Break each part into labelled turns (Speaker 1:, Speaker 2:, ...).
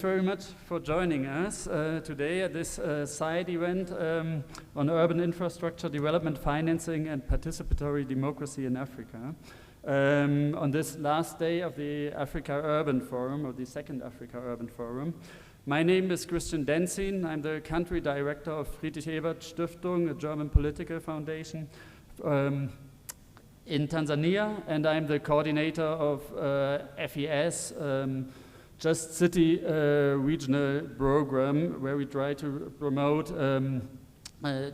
Speaker 1: Very much for joining us today at this side event on urban infrastructure development financing and participatory democracy in Africa. On this last day of the Africa Urban Forum, or the second Africa Urban Forum. My name is Christian Denzin. I'm the country director of Friedrich-Ebert-Stiftung, a German political foundation in Tanzania, and I'm the coordinator of FES, Just City regional program, where we try to promote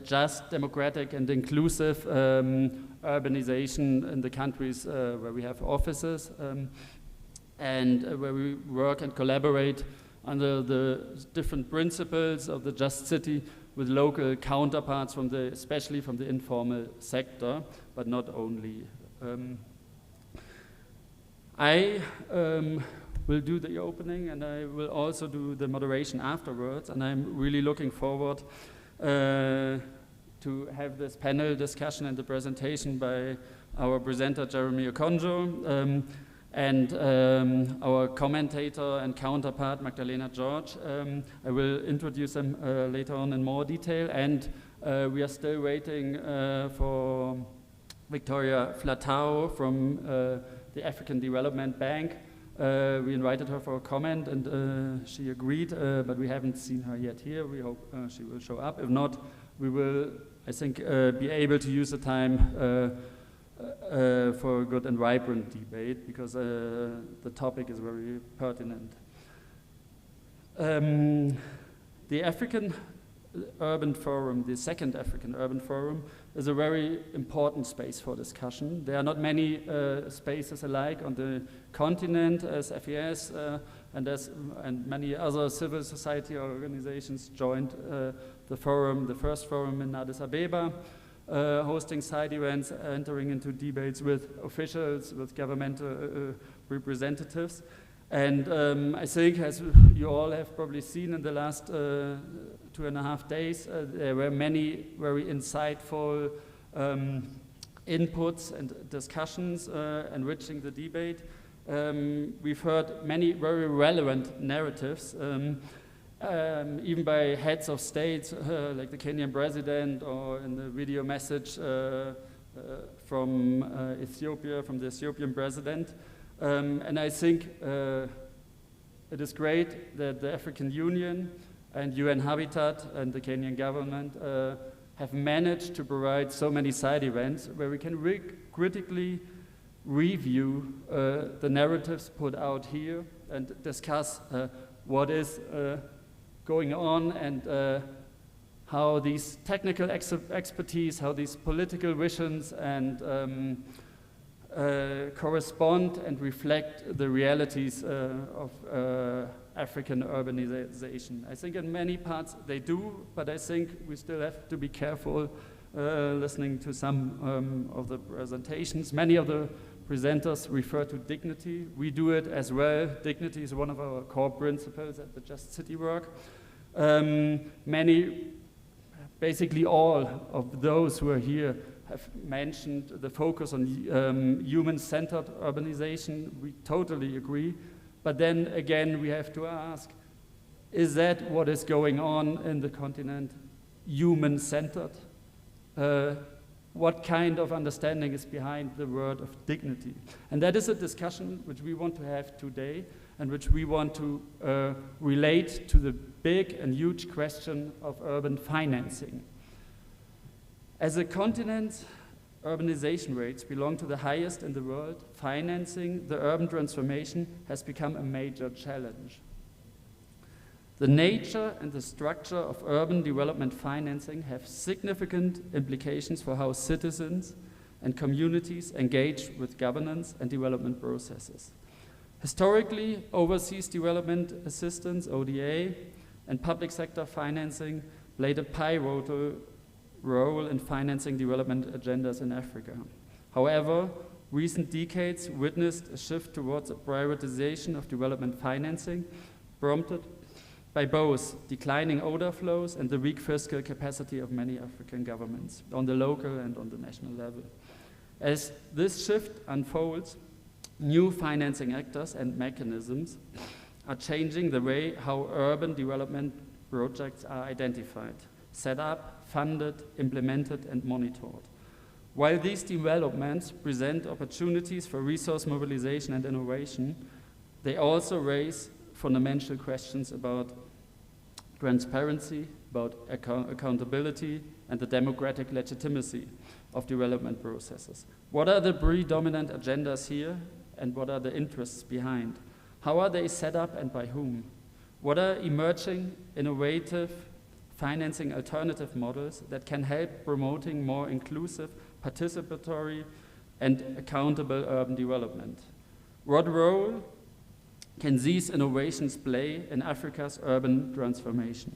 Speaker 1: just, democratic and inclusive urbanization in the countries where we have offices and where we work and collaborate under the different principles of the Just City with local counterparts from especially from the informal sector, but not only. I will do the opening, and I will also do the moderation afterwards, and I'm really looking forward to have this panel discussion and the presentation by our presenter Jeremy Okonjo and our commentator and counterpart Magdalena George. I will introduce them later on in more detail, and we are still waiting for Victoria Flatau from the African Development Bank. We invited her for a comment, and she agreed, but we haven't seen her yet here. We hope she will show up. If not, we will, I think, be able to use the time for a good and vibrant debate, because the topic is very pertinent. The African Urban Forum, the second African Urban Forum, is a very important space for discussion. There are not many spaces alike on the continent as FES and many other civil society organizations joined the forum, the first forum in Addis Ababa, hosting side events, entering into debates with officials, with governmental representatives. And I think, as you all have probably seen in the last 2.5 days, there were many very insightful inputs and discussions enriching the debate. We've heard many very relevant narratives, even by heads of states like the Kenyan president, or in the video message from Ethiopia, from the Ethiopian president. And I think it is great that the African Union and UN Habitat and the Kenyan government have managed to provide so many side events where we can critically review the narratives put out here and discuss what is going on, and how these technical expertise, how these political visions and correspond and reflect the realities of African urbanization. I think in many parts they do, but I think we still have to be careful listening to some of the presentations. Many of the presenters refer to dignity. We do it as well. Dignity is one of our core principles at the Just City work. Basically all of those who are here have mentioned the focus on human-centered urbanization. We totally agree. But then again, we have to ask, is that what is going on in the continent, human-centered? What kind of understanding is behind the word of dignity? And that is a discussion which we want to have today, and which we want to relate to the big and huge question of urban financing. As a continent, urbanization rates belong to the highest in the world. Financing the urban transformation has become a major challenge. The nature and the structure of urban development financing have significant implications for how citizens and communities engage with governance and development processes. Historically, overseas development assistance, ODA, and public sector financing played a pivotal role in financing development agendas in Africa. However, recent decades witnessed a shift towards a privatization of development financing, prompted by both declining order flows and the weak fiscal capacity of many African governments on the local and on the national level. As this shift unfolds, new financing actors and mechanisms are changing the way how urban development projects are identified, set up, funded, implemented, and monitored. While these developments present opportunities for resource mobilization and innovation, they also raise fundamental questions about transparency, about accountability, and the democratic legitimacy of development processes. What are the predominant agendas here, and what are the interests behind? How are they set up and by whom? What are emerging, innovative, financing alternative models that can help promoting more inclusive, participatory, and accountable urban development? What role can these innovations play in Africa's urban transformation?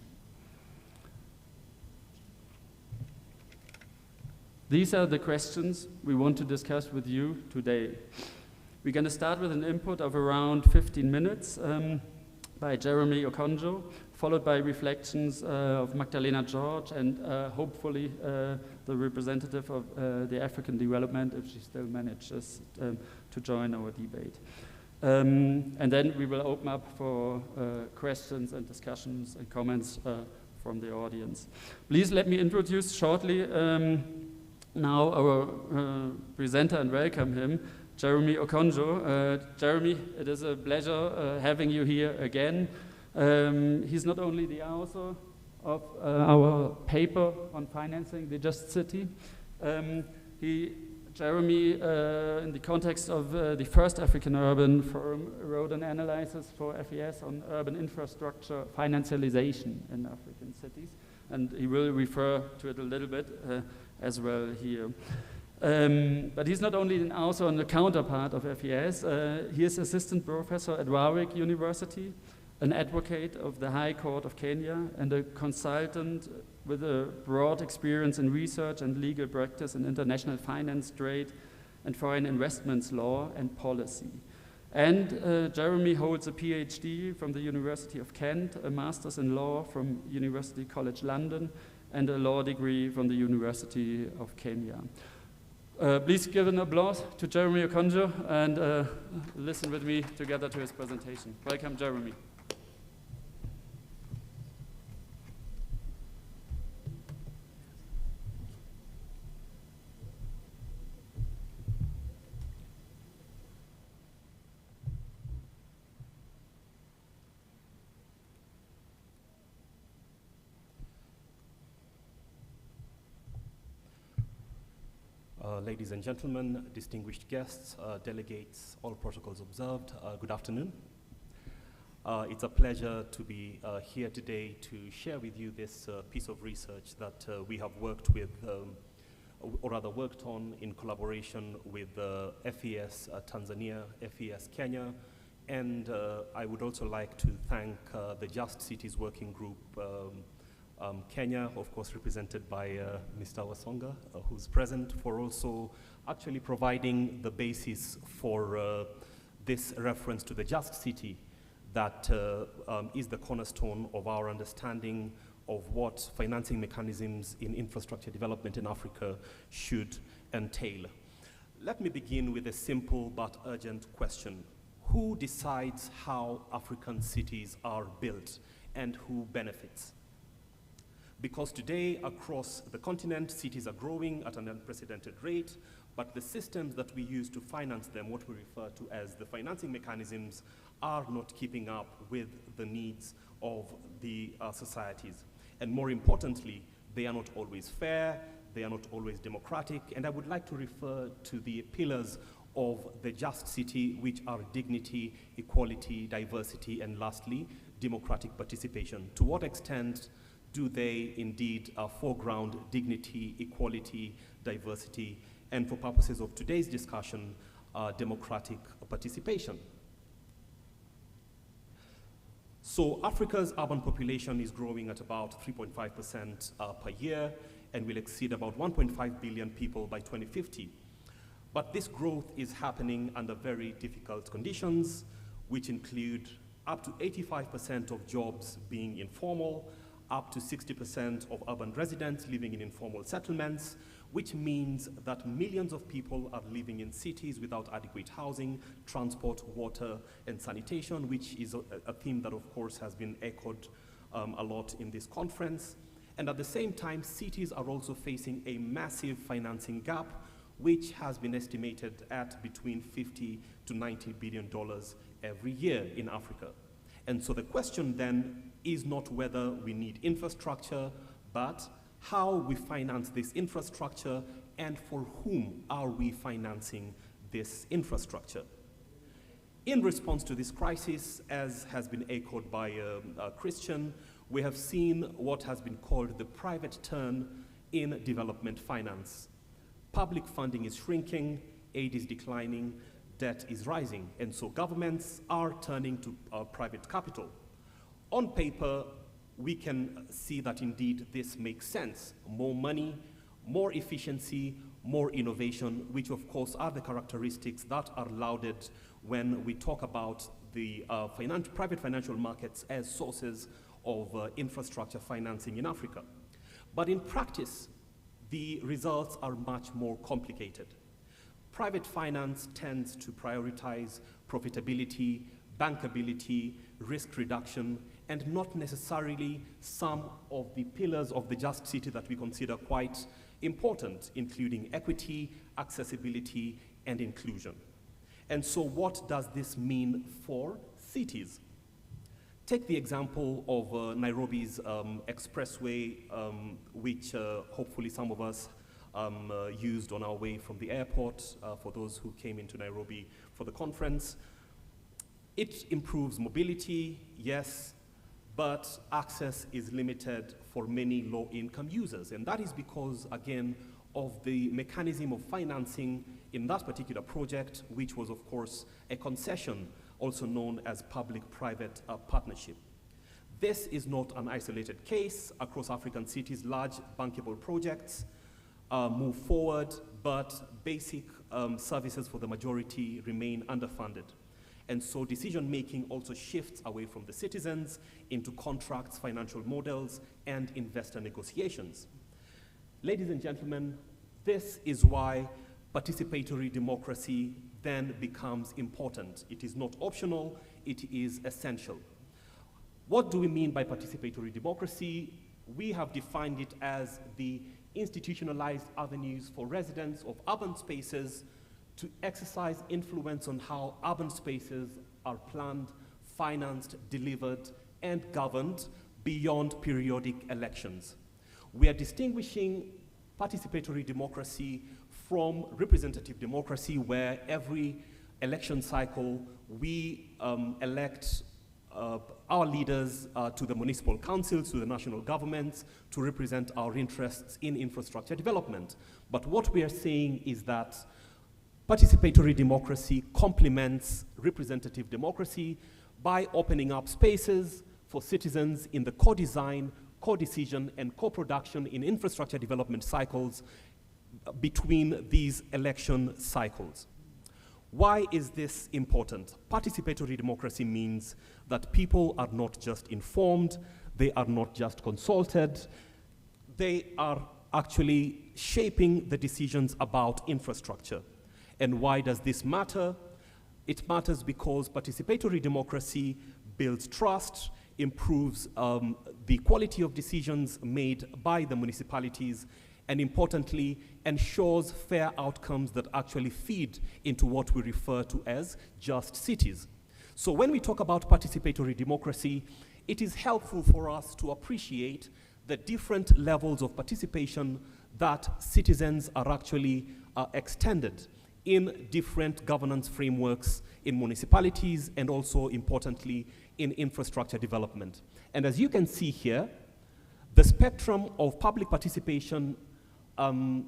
Speaker 1: These are the questions we want to discuss with you today. We're going to start with an input of around 15 minutes by Jeremy Okonjo, followed by reflections of Magdalena George and hopefully the representative of the African development, if she still manages to join our debate. And then we will open up for questions and discussions and comments from the audience. Please let me introduce shortly now our presenter and welcome him, Jeremy Okonjo. Jeremy, it is a pleasure having you here again. He's not only the author of our paper on financing the Just City. Jeremy, in the context of the first African Urban Forum, wrote an analysis for FES on urban infrastructure financialization in African cities, and he will refer to it a little bit as well here. But he's not only an author and a counterpart of FES, he is assistant professor at Warwick University, an advocate of the High Court of Kenya, and a consultant with a broad experience in research and legal practice in international finance, trade, and foreign investments law and policy. And Jeremy holds a PhD from the University of Kent, a master's in law from University College London, and a law degree from the University of Kenya. Please give an applause to Jeremy Okonjo and listen with me together to his presentation. Welcome, Jeremy.
Speaker 2: Ladies and gentlemen, distinguished guests, delegates, all protocols observed, good afternoon. It's a pleasure to be here today to share with you this piece of research that we have worked with, or rather worked on in collaboration with FES Tanzania, FES Kenya, and I would also like to thank the Just Cities Working Group Kenya, of course represented by Mr. Wasonga, who's present, for also actually providing the basis for this reference to the Just City that is the cornerstone of our understanding of what financing mechanisms in infrastructure development in Africa should entail. Let me begin with a simple but urgent question. Who decides how African cities are built and who benefits? Because today, across the continent, cities are growing at an unprecedented rate, but the systems that we use to finance them, what we refer to as the financing mechanisms, are not keeping up with the needs of the societies. And more importantly, they are not always fair, they are not always democratic, and I would like to refer to the pillars of the Just City, which are dignity, equality, diversity, and lastly, democratic participation. To what extent do they indeed foreground dignity, equality, diversity, and for purposes of today's discussion, democratic participation? So Africa's urban population is growing at about 3.5% per year and will exceed about 1.5 billion people by 2050. But this growth is happening under very difficult conditions, which include up to 85% of jobs being informal, up to 60% of urban residents living in informal settlements, which means that millions of people are living in cities without adequate housing, transport, water, and sanitation, which is a theme that, of course, has been echoed a lot in this conference. And at the same time, cities are also facing a massive financing gap, which has been estimated at between $50 to $90 billion every year in Africa. And so the question then is not whether we need infrastructure, but how we finance this infrastructure and for whom are we financing this infrastructure. In response to this crisis, as has been echoed by Christian, we have seen what has been called the private turn in development finance. Public funding is shrinking, aid is declining, debt is rising, and so governments are turning to private capital. On paper, we can see that indeed this makes sense. More money, more efficiency, more innovation, which of course are the characteristics that are lauded when we talk about the private financial markets as sources of infrastructure financing in Africa. But in practice, the results are much more complicated. Private finance tends to prioritize profitability, bankability, risk reduction, and not necessarily some of the pillars of the just city that we consider quite important, including equity, accessibility, and inclusion. And so what does this mean for cities? Take the example of Nairobi's expressway, which hopefully some of us used on our way from the airport for those who came into Nairobi for the conference. It improves mobility, yes, but access is limited for many low-income users. And that is because, again, of the mechanism of financing in that particular project, which was, of course, a concession, also known as public-private partnership. This is not an isolated case. Across African cities, large bankable projects move forward, but basic services for the majority remain underfunded. And so decision-making also shifts away from the citizens into contracts, financial models, and investor negotiations. Ladies and gentlemen, this is why participatory democracy then becomes important. It is not optional, it is essential. What do we mean by participatory democracy? We have defined it as the institutionalized avenues for residents of urban spaces to exercise influence on how urban spaces are planned, financed, delivered, and governed beyond periodic elections. We are distinguishing participatory democracy from representative democracy, where every election cycle we elect our leaders to the municipal councils, to the national governments, to represent our interests in infrastructure development. But what we are saying is that participatory democracy complements representative democracy by opening up spaces for citizens in the co-design, co-decision, and co-production in infrastructure development cycles between these election cycles. Why is this important? Participatory democracy means that people are not just informed, they are not just consulted, they are actually shaping the decisions about infrastructure. And why does this matter? It matters because participatory democracy builds trust, improves the quality of decisions made by the municipalities, and importantly, ensures fair outcomes that actually feed into what we refer to as just cities. So when we talk about participatory democracy, it is helpful for us to appreciate the different levels of participation that citizens are actually extended in different governance frameworks in municipalities and also, importantly, in infrastructure development. And as you can see here, the spectrum of public participation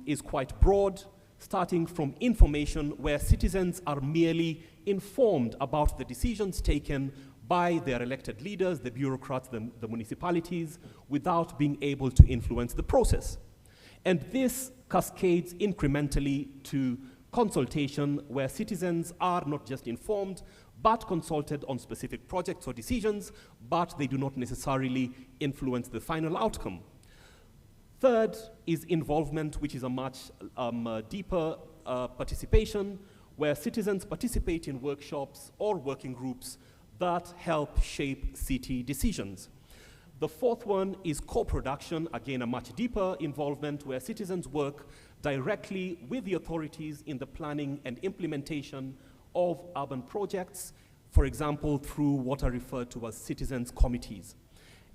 Speaker 2: is quite broad, starting from information where citizens are merely informed about the decisions taken by their elected leaders, the bureaucrats, the municipalities, without being able to influence the process. And this cascades incrementally to consultation where citizens are not just informed, but consulted on specific projects or decisions, but they do not necessarily influence the final outcome. Third is involvement, which is a much deeper participation, where citizens participate in workshops or working groups that help shape city decisions. The fourth one is co-production, again a much deeper involvement, where citizens work directly with the authorities in the planning and implementation of urban projects, for example, through what are referred to as citizens' committees.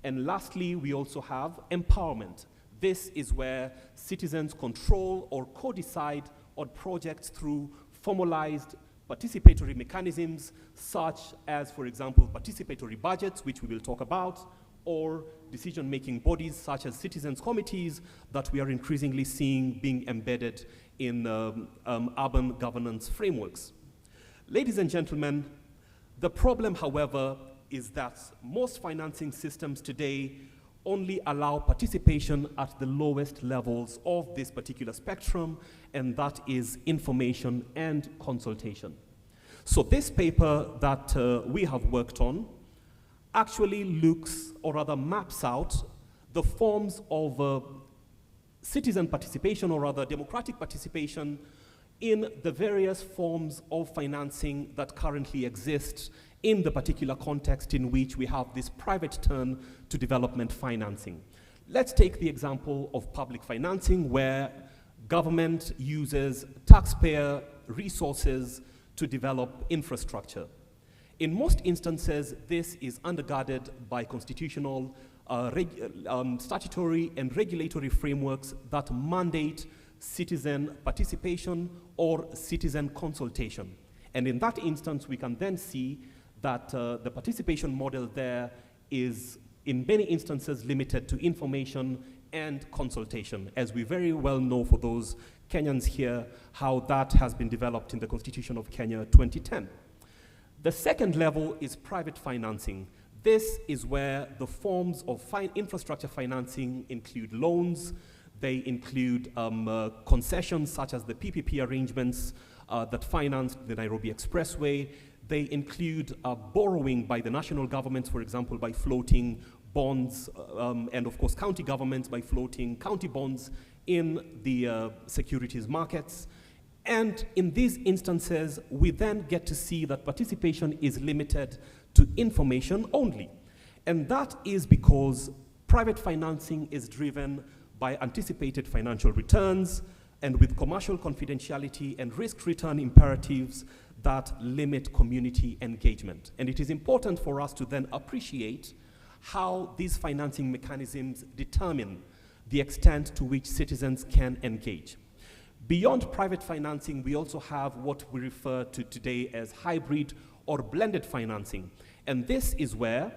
Speaker 2: And lastly, we also have empowerment. This is where citizens control or co-decide on projects through formalized participatory mechanisms, such as, for example, participatory budgets, which we will talk about, or decision-making bodies such as citizens' committees that we are increasingly seeing being embedded in urban governance frameworks. Ladies and gentlemen, the problem, however, is that most financing systems today only allow participation at the lowest levels of this particular spectrum, and that is information and consultation. So this paper that we have worked on actually looks, or rather maps out, the forms of citizen participation, or rather democratic participation, in the various forms of financing that currently exist in the particular context in which we have this private turn to development financing. Let's take the example of public financing, where government uses taxpayer resources to develop infrastructure. In most instances, this is undergirded by constitutional, statutory, and regulatory frameworks that mandate citizen participation or citizen consultation. And in that instance, we can then see that the participation model there is, in many instances, limited to information and consultation, as we very well know, for those Kenyans here, how that has been developed in the Constitution of Kenya 2010. The second level is private financing. This is where the forms of infrastructure financing include loans. They include concessions such as the PPP arrangements that financed the Nairobi Expressway. They include borrowing by the national governments, for example, by floating bonds, and of course county governments by floating county bonds in the securities markets. And in these instances, we then get to see that participation is limited to information only. And that is because private financing is driven by anticipated financial returns and with commercial confidentiality and risk return imperatives that limit community engagement. And it is important for us to then appreciate how these financing mechanisms determine the extent to which citizens can engage. Beyond private financing, we also have what we refer to today as hybrid or blended financing. And this is where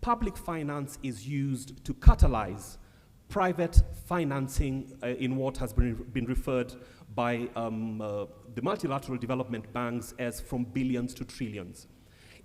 Speaker 2: public finance is used to catalyze private financing in what has been referred by the multilateral development banks as from billions to trillions.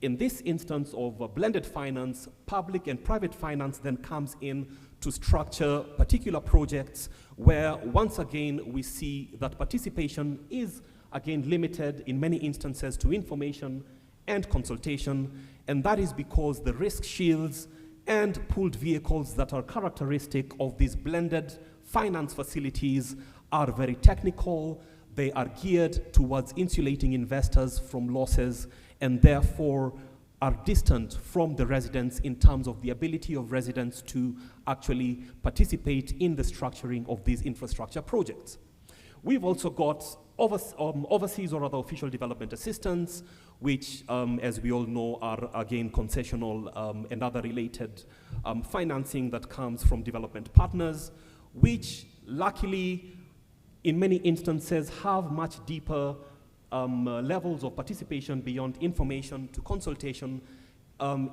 Speaker 2: In this instance of blended finance, public and private finance then comes in to structure particular projects where, once again, we see that participation is, again, limited in many instances to information and consultation, and that is because the risk shields and pooled vehicles that are characteristic of these blended finance facilities are very technical. They are geared towards insulating investors from losses, and therefore are distant from the residents in terms of the ability of residents to actually participate in the structuring of these infrastructure projects. We've also got overseas or other official development assistance, which, as we all know, are again concessional and other related financing that comes from development partners, which luckily in many instances have much deeper levels of participation beyond information to consultation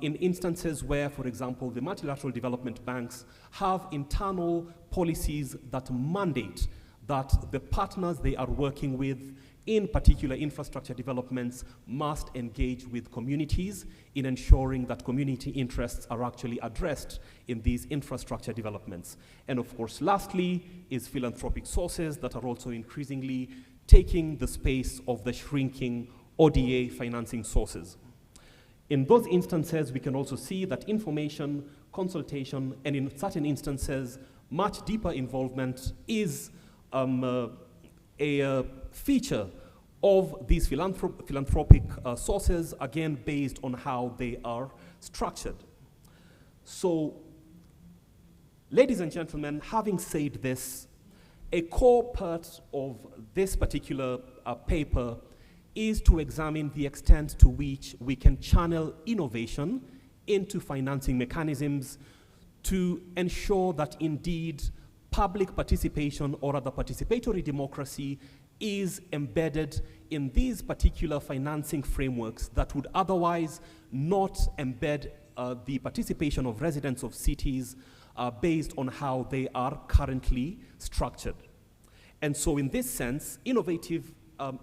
Speaker 2: in instances where, for example, the multilateral development banks have internal policies that mandate that the partners they are working with in particular infrastructure developments must engage with communities in ensuring that community interests are actually addressed in these infrastructure developments. And of course, lastly, is philanthropic sources that are also increasingly taking the space of the shrinking ODA financing sources. In those instances, we can also see that information, consultation, and in certain instances, much deeper involvement is a feature of these philanthropic sources, again, based on how they are structured. So, ladies and gentlemen, having said this, a core part of this particular paper is to examine the extent to which we can channel innovation into financing mechanisms to ensure that indeed public participation, or rather participatory democracy, is embedded in these particular financing frameworks that would otherwise not embed the participation of residents of cities based on how they are currently structured. And so in this sense, innovative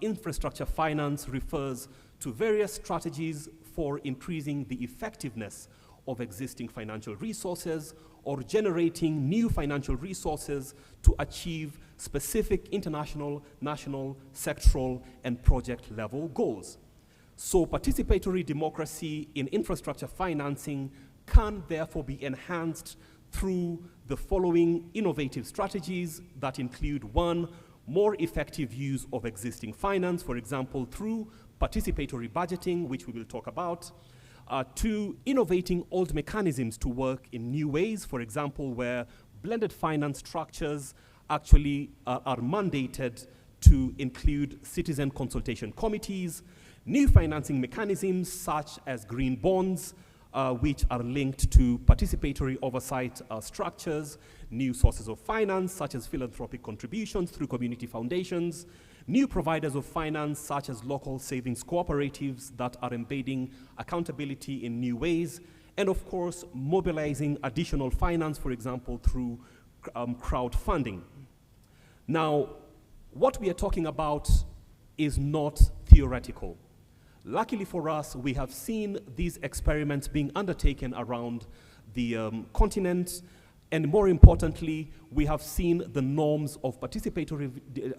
Speaker 2: infrastructure finance refers to various strategies for increasing the effectiveness of existing financial resources or generating new financial resources to achieve specific international, national, sectoral, and project level goals. So participatory democracy in infrastructure financing can therefore be enhanced through the following innovative strategies that include: one, more effective use of existing finance, for example, through participatory budgeting, which we will talk about. Two, innovating old mechanisms to work in new ways, for example, where blended finance structures actually are mandated to include citizen consultation committees, new financing mechanisms such as green bonds, which are linked to participatory oversight structures, new sources of finance such as philanthropic contributions through community foundations, new providers of finance such as local savings cooperatives that are embedding accountability in new ways, and of course mobilizing additional finance, for example, through crowdfunding. Now, what we are talking about is not theoretical. Luckily for us, we have seen these experiments being undertaken around the continent, and more importantly, we have seen the norms of participatory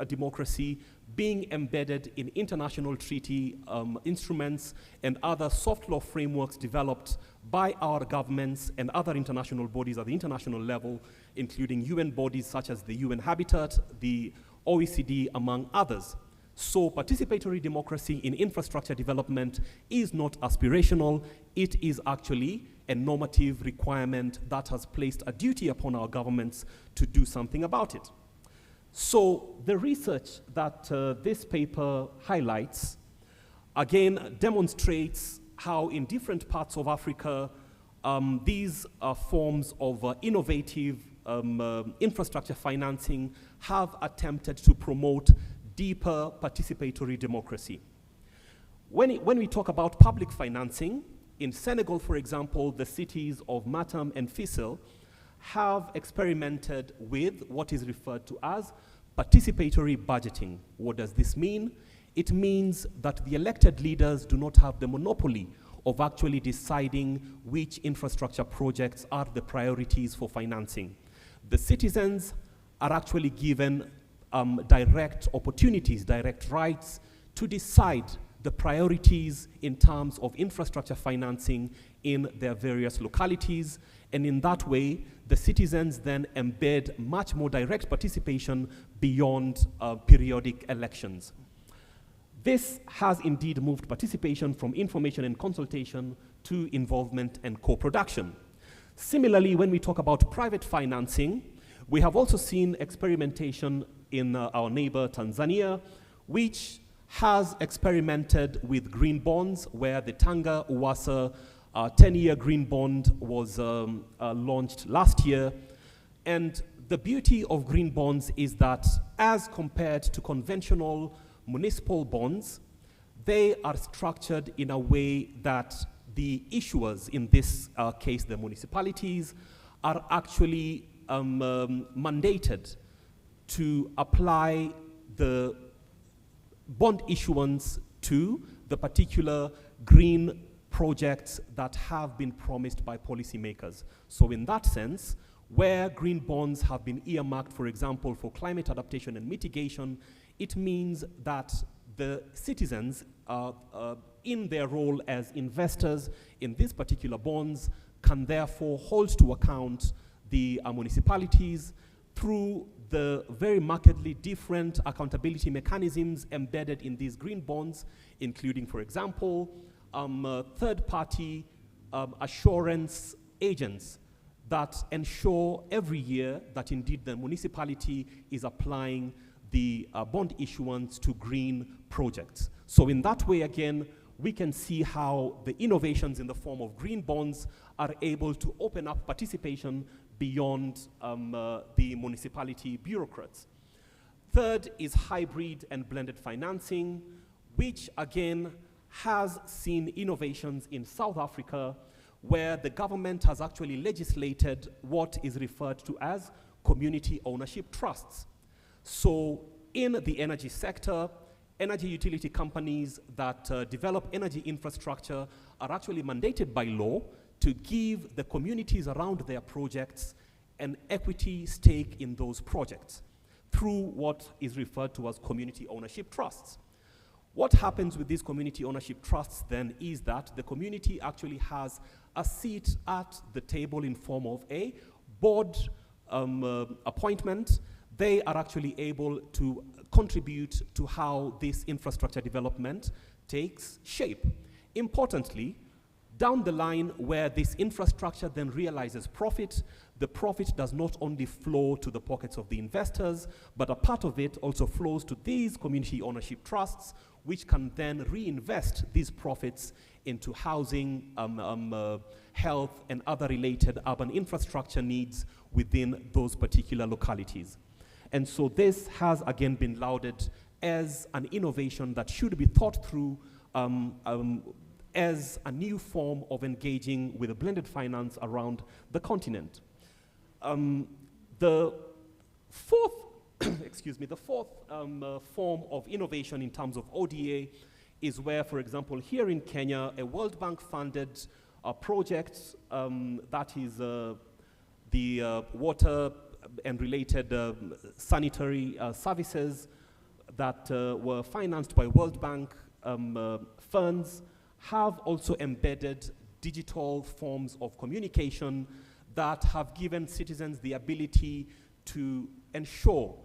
Speaker 2: democracy being embedded in international treaty instruments and other soft law frameworks developed by our governments and other international bodies at the international level, including UN bodies such as the UN Habitat, the OECD, among others. So participatory democracy in infrastructure development is not aspirational, it is actually a normative requirement that has placed a duty upon our governments to do something about it. So the research that this paper highlights, again, demonstrates how in different parts of Africa, these forms of innovative infrastructure financing have attempted to promote deeper participatory democracy. When we talk about public financing, in Senegal, for example, the cities of Matam and Fissel have experimented with what is referred to as participatory budgeting. What does this mean? It means that the elected leaders do not have the monopoly of actually deciding which infrastructure projects are the priorities for financing. The citizens are actually given direct opportunities, direct rights to decide the priorities in terms of infrastructure financing in their various localities. And in that way, the citizens then embed much more direct participation beyond periodic elections. This has indeed moved participation from information and consultation to involvement and co-production. Similarly, when we talk about private financing, we have also seen experimentation in our neighbor Tanzania, which has experimented with green bonds, where the Tanga Uwasa 10-year green bond was launched last year. And the beauty of green bonds is that as compared to conventional municipal bonds, they are structured in a way that the issuers, in this case the municipalities, are actually mandated to apply the bond issuance to the particular green projects that have been promised by policymakers. So in that sense, where green bonds have been earmarked, for example, for climate adaptation and mitigation, it means that the citizens in their role as investors in these particular bonds can therefore hold to account the municipalities through the very markedly different accountability mechanisms embedded in these green bonds, including, for example, third-party assurance agents that ensure every year that indeed the municipality is applying the bond issuance to green projects. So in that way, again, we can see how the innovations in the form of green bonds are able to open up participation beyond the municipality bureaucrats. Third is hybrid and blended financing, which again has seen innovations in South Africa, where the government has actually legislated what is referred to as community ownership trusts. So in the energy sector, energy utility companies that develop energy infrastructure are actually mandated by law to give the communities around their projects an equity stake in those projects through what is referred to as community ownership trusts. What happens with these community ownership trusts then is that the community actually has a seat at the table in form of a board appointment. They are actually able to contribute to how this infrastructure development takes shape. Importantly, down the line where this infrastructure then realizes profit, the profit does not only flow to the pockets of the investors, but a part of it also flows to these community ownership trusts, which can then reinvest these profits into housing, health, and other related urban infrastructure needs within those particular localities. And so this has again been lauded as an innovation that should be thought through as a new form of engaging with a blended finance around the continent. The fourth form of innovation in terms of ODA is where, for example, here in Kenya, a World Bank funded project that is the water and related sanitary services that were financed by World Bank funds have also embedded digital forms of communication that have given citizens the ability to ensure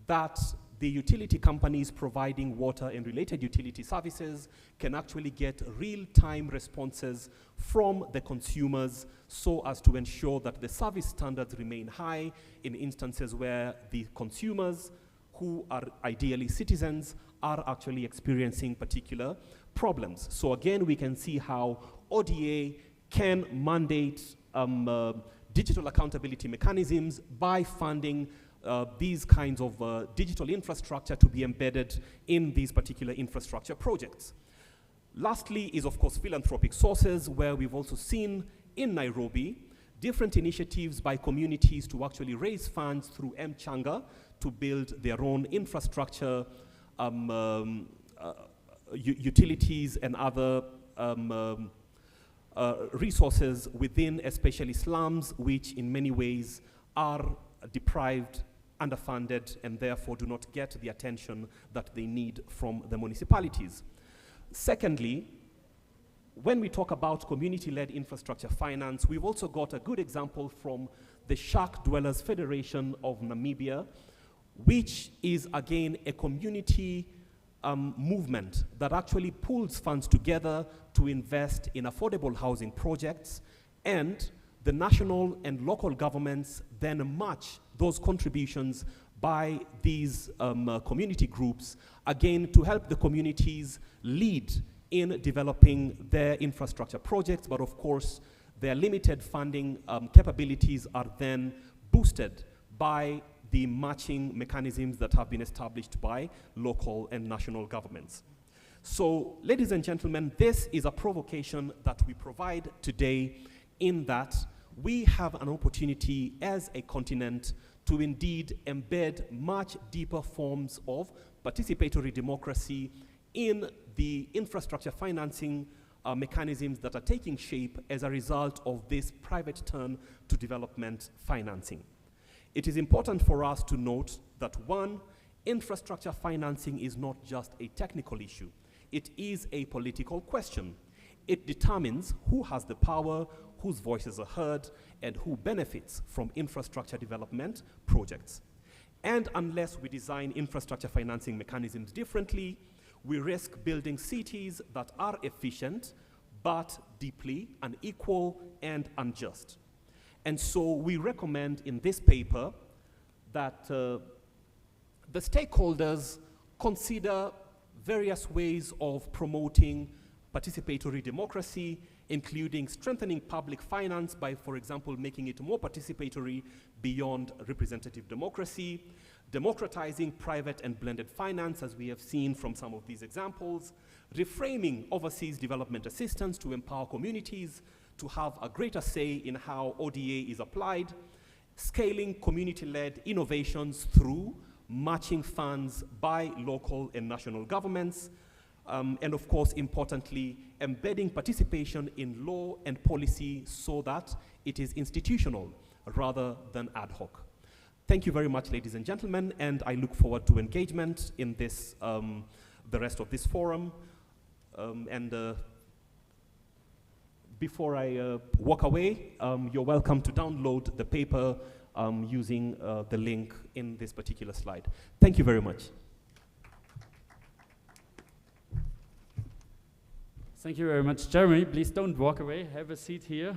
Speaker 2: that the utility companies providing water and related utility services can actually get real-time responses from the consumers so as to ensure that the service standards remain high in instances where the consumers, who are ideally citizens, are actually experiencing particular problems. So again, we can see how ODA can mandate digital accountability mechanisms by funding these kinds of digital infrastructure to be embedded in these particular infrastructure projects. Lastly is, of course, philanthropic sources, where we've also seen in Nairobi different initiatives by communities to actually raise funds through M-Changa to build their own infrastructure, utilities and other resources within especially slums, which in many ways are deprived, underfunded, and therefore do not get the attention that they need from the municipalities. Secondly, when we talk about community-led infrastructure finance, we've also got a good example from the Shack Dwellers Federation of Namibia, which is again a community movement that actually pulls funds together to invest in affordable housing projects, and the national and local governments then match those contributions by these community groups, again to help the communities lead in developing their infrastructure projects, but of course their limited funding capabilities are then boosted by the matching mechanisms that have been established by local and national governments. So, ladies and gentlemen, this is a provocation that we provide today, in that we have an opportunity as a continent to indeed embed much deeper forms of participatory democracy in the infrastructure financing mechanisms that are taking shape as a result of this private turn to development financing. It is important for us to note that, one, infrastructure financing is not just a technical issue. it is a political question. It determines who has the power, whose voices are heard, and who benefits from infrastructure development projects. And unless we design infrastructure financing mechanisms differently, we risk building cities that are efficient, but deeply unequal and unjust. And so we recommend in this paper that the stakeholders consider various ways of promoting participatory democracy, including strengthening public finance by, for example, making it more participatory beyond representative democracy, democratizing private and blended finance, as we have seen from some of these examples, reframing overseas development assistance to empower communities to have a greater say in how ODA is applied, scaling community-led innovations through matching funds by local and national governments, and of course, importantly, embedding participation in law and policy so that it is institutional rather than ad hoc. Thank you very much, ladies and gentlemen, and I look forward to engagement in this, the rest of this forum. Before I walk away, you're welcome to download the paper using the link in this particular slide. Thank you very much.
Speaker 1: Thank you very much, Jeremy. Please don't walk away. Have a seat here.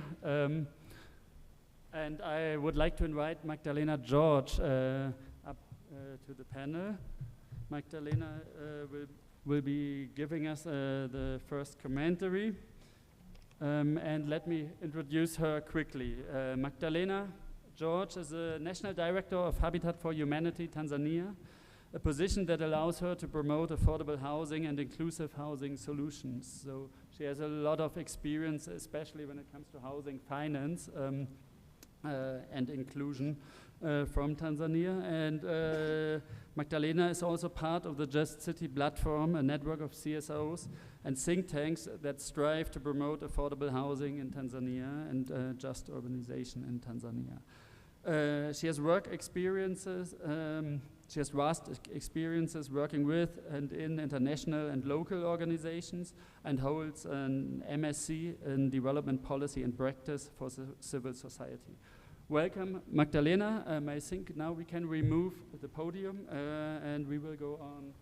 Speaker 1: And I would like to invite Magdalena George up to the panel. Magdalena will be giving us the first commentary. And let me introduce her quickly. Magdalena George is the National Director of Habitat for Humanity Tanzania, a position that allows her to promote affordable housing and inclusive housing solutions. So she has a lot of experience, especially when it comes to housing finance and inclusion from Tanzania. And Magdalena is also part of the Just City platform, a network of CSOs and think tanks that strive to promote affordable housing in Tanzania and just urbanization in Tanzania. She has work experiences, she has vast experiences working with and in international and local organizations, and holds an MSc in development policy and practice for civil society. Welcome, Magdalena. I think now we can remove the podium and we will go on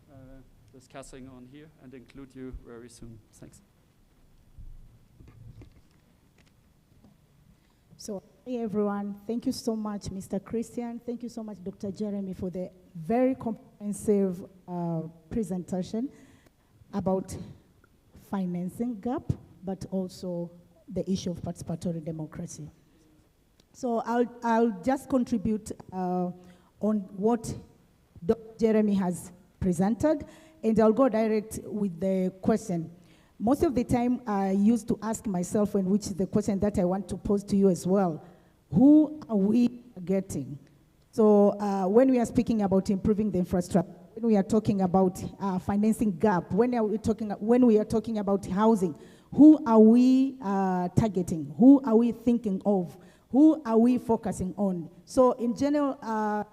Speaker 1: discussing on here and include you very soon. Thanks.
Speaker 3: So, hey everyone, thank you so much, Mr. Christian. Thank you so much, Dr. Jeremy, for the very comprehensive presentation about financing gap, but also the issue of participatory democracy. So I'll just contribute on what Dr. Jeremy has presented, and I'll go direct with the question. Most of the time, I used to ask myself, and which is the question that I want to pose to you as well, who are we getting? So when we are speaking about improving the infrastructure, when we are talking about financing gap, when we are talking about housing, who are we targeting? Who are we thinking of? Who are we focusing on? So in general,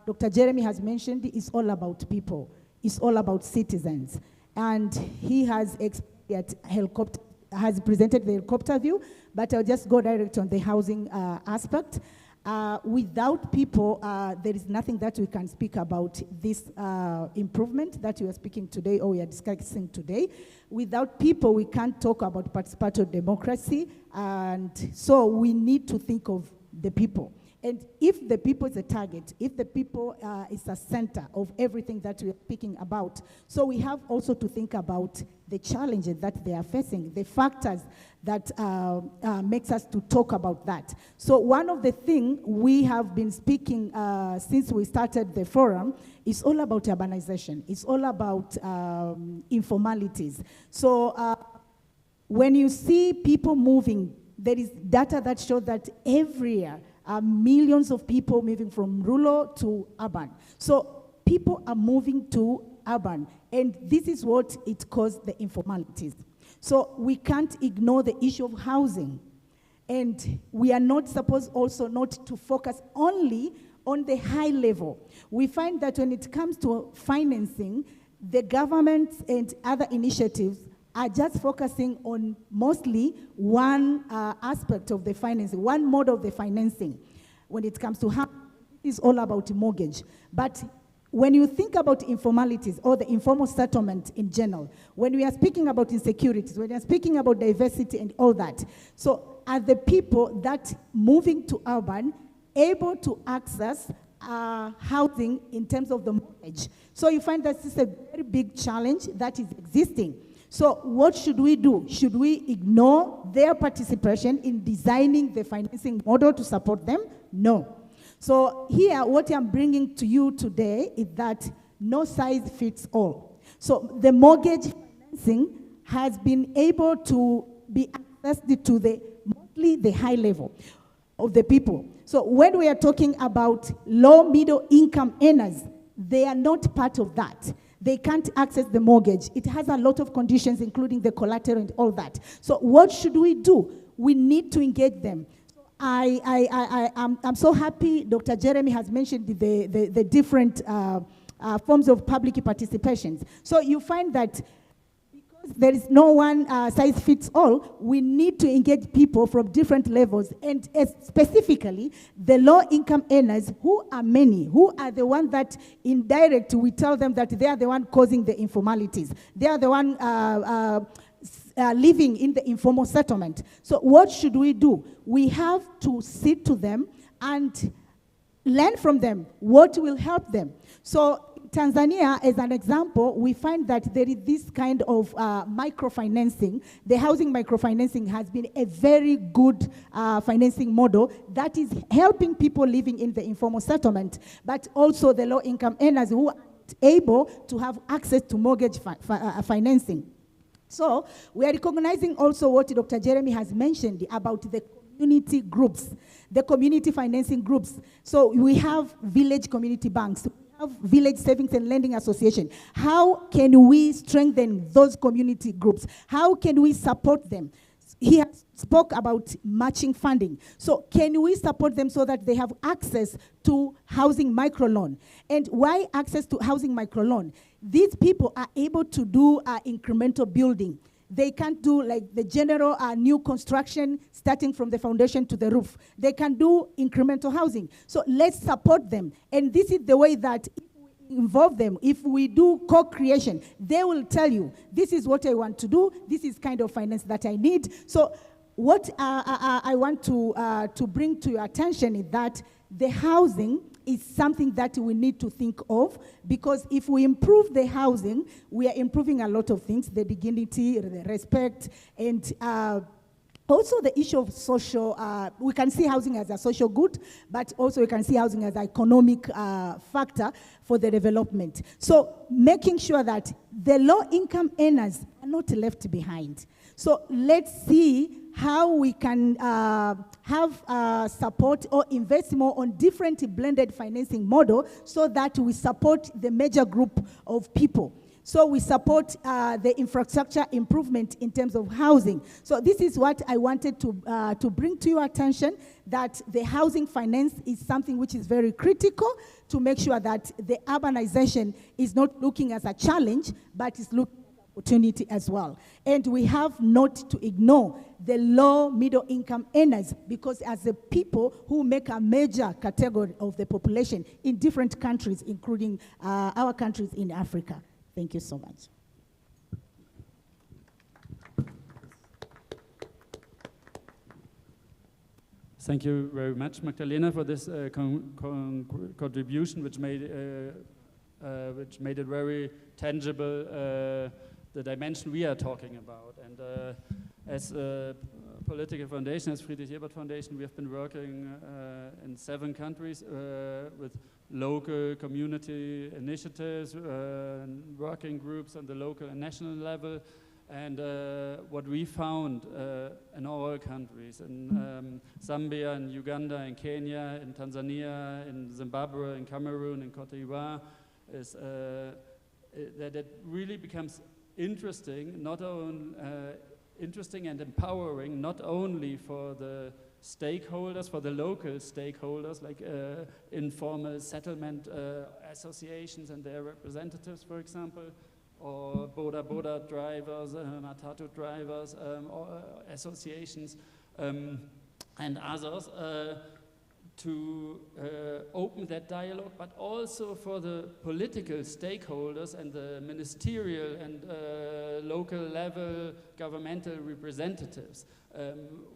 Speaker 3: Dr. Jeremy has mentioned it's all about people. It's all about citizens. And he has presented the helicopter view, but I'll just go direct on the housing aspect. Without people, there is nothing that we can speak about this improvement that we are speaking today, or we are discussing today. Without people, we can't talk about participatory democracy, and so we need to think of the people. And if the people is a target, if the people is a center of everything that we are speaking about, so we have also to think about the challenges that they are facing, the factors that makes us to talk about that. So one of the things we have been speaking since we started the forum is all about urbanization. It's all about informalities. So when you see people moving, there is data that shows that every year, millions of people moving from rural to urban. So people are moving to urban, and this is what it caused the informalities. So we can't ignore the issue of housing, and we are not supposed also not to focus only on the high level. We find that when it comes to financing, the government and other initiatives are just focusing on mostly one aspect of the financing, one mode of the financing when it comes to how it's all about mortgage. But when you think about informalities or the informal settlement in general, when we are speaking about insecurities, when we are speaking about diversity and all that, so are the people that moving to urban able to access housing in terms of the mortgage? So you find that this is a very big challenge that is existing. So what should we do? Should we ignore their participation in designing the financing model to support them? No. So here, what I'm bringing to you today is that no size fits all. So the mortgage financing has been able to be accessed to mostly the high level of the people. So when we are talking about low middle income earners, they are not part of that. They can't access the mortgage. It has a lot of conditions, including the collateral and all that. So what should we do? We need to engage them. I'm so happy Dr. Jeremy has mentioned the different forms of public participations. So you find that because there is no one size fits all, we need to engage people from different levels, and specifically the low-income earners, who are many, who are the ones that indirect, we tell them that they are the one causing the informalities. They are the one living in the informal settlement. So what should we do? We have to sit to them and learn from them what will help them. So Tanzania, as an example, we find that there is this kind of microfinancing. The housing microfinancing has been a very good financing model that is helping people living in the informal settlement, but also the low-income earners who are able to have access to mortgage financing. So we are recognizing also what Dr. Jeremy has mentioned about the community groups, the community financing groups. So we have village community banks, we have village savings and lending association. How can we strengthen those community groups? How can we support them? He has spoke about matching funding. So can we support them so that they have access to housing microloan? And why access to housing microloan? These people are able to do incremental building. They can't do like the general new construction starting from the foundation to the roof. They can do incremental housing. So let's support them. And this is the way that if we involve them, if we do co-creation, they will tell you, this is what I want to do, this is kind of finance that I need. So what I want to bring to your attention is that the housing is something that we need to think of, because if we improve the housing, we are improving a lot of things, the dignity, the respect, and also the issue of social, we can see housing as a social good, but also we can see housing as an economic factor for the development. So making sure that the low-income earners are not left behind. So let's see how we can have support or invest more on different blended financing model so that we support the major group of people. So we support the infrastructure improvement in terms of housing. So this is what I wanted to bring to your attention, that the housing finance is something which is very critical to make sure that the urbanization is not looking as a challenge, but is looking opportunity as well. And we have not to ignore the low middle income earners, because as the people who make a major category of the population in different countries, including our countries in Africa. Thank you so much.
Speaker 1: Thank you very much, Magdalena, for this contribution, which made it very tangible, the dimension we are talking about. And as a political foundation, as Friedrich-Ebert Foundation, we have been working in 7 countries with local community initiatives, working groups on the local and national level. And what we found in all countries, in Zambia, in Uganda, in Kenya, in Tanzania, in Zimbabwe, in Cameroon, in Cote d'Ivoire, is that it really becomes interesting, not only interesting and empowering, not only for the stakeholders, for the local stakeholders, like informal settlement associations and their representatives, for example, or Boda drivers, Matatu drivers, or associations, and others, to open that dialogue, but also for the political stakeholders and the ministerial and local level governmental representatives.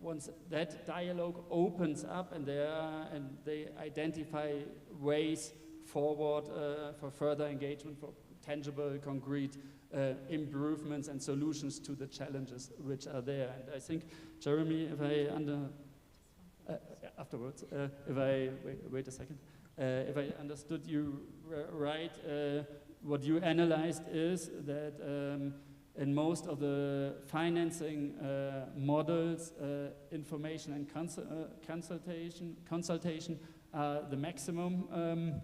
Speaker 1: Once that dialogue opens up and they identify ways forward for further engagement, for tangible, concrete improvements and solutions to the challenges which are there. And I think, Jeremy, if I afterwards, if I wait a second, if I understood you right, what you analyzed is that in most of the financing models, information and consultation are the maximum,